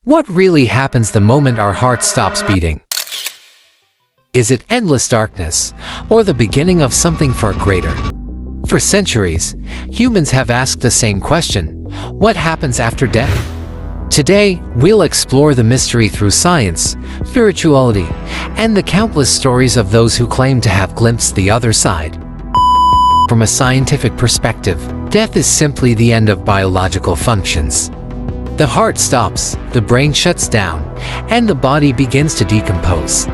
What really happens the moment our heart stops beating? Is it endless darkness, or the beginning of something far greater? For centuries, humans have asked the same question: what happens after death? Today, we'll explore the mystery through science, spirituality, and the countless stories of those who claim to have glimpsed the other side. From a scientific perspective, death is simply the end of biological functions. The heart stops, the brain shuts down, and the body begins to decompose.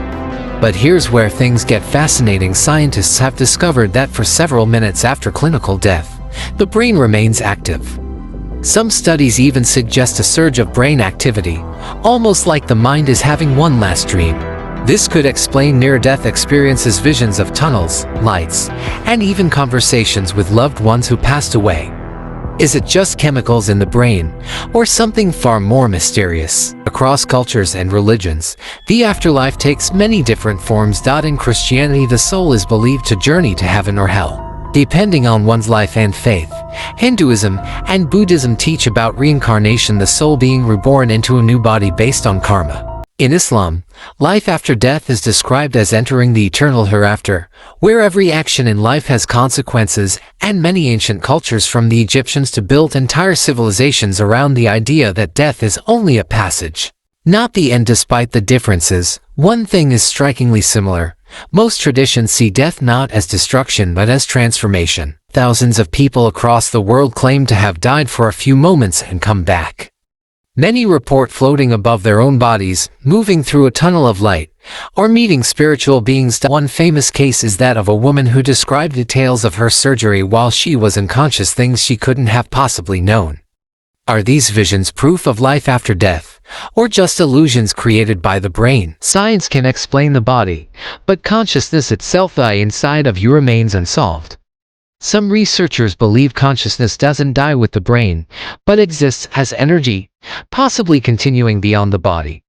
But here's where things get fascinating. Scientists have discovered that for several minutes after clinical death, the brain remains active. Some studies even suggest a surge of brain activity, almost like the mind is having one last dream. This could explain near-death experiences, visions of tunnels, lights, and even conversations with loved ones who passed away. Is it just chemicals in the brain, or something far more mysterious? Across cultures and religions, the afterlife takes many different forms. In Christianity, the soul is believed to journey to heaven or hell, depending on one's life and faith. Hinduism and Buddhism teach about reincarnation, the soul being reborn into a new body based on karma. In Islam, life after death is described as entering the eternal hereafter, where every action in life has consequences, and many ancient cultures from the Egyptians to built entire civilizations around the idea that death is only a passage, not the end. Despite the differences, one thing is strikingly similar. Most traditions see death not as destruction but as transformation. Thousands of people across the world claim to have died for a few moments and come back. Many report floating above their own bodies, moving through a tunnel of light, or meeting spiritual beings. One famous case is that of a woman who described details of her surgery while she was unconscious, things she couldn't have possibly known. Are these visions proof of life after death, or just illusions created by the brain? Science can explain the body, but consciousness itself, the inside of you, remains unsolved. Some researchers believe consciousness doesn't die with the brain, but exists as energy, possibly continuing beyond the body.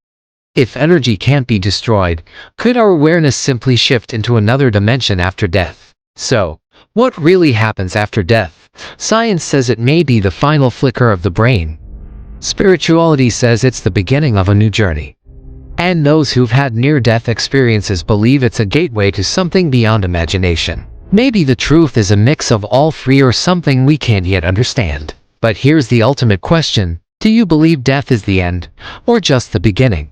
If energy can't be destroyed, could our awareness simply shift into another dimension after death? So, what really happens after death? Science says it may be the final flicker of the brain. Spirituality says it's the beginning of a new journey. And those who've had near-death experiences believe it's a gateway to something beyond imagination. Maybe the truth is a mix of all three, or something we can't yet understand. But here's the ultimate question: do you believe death is the end, or just the beginning?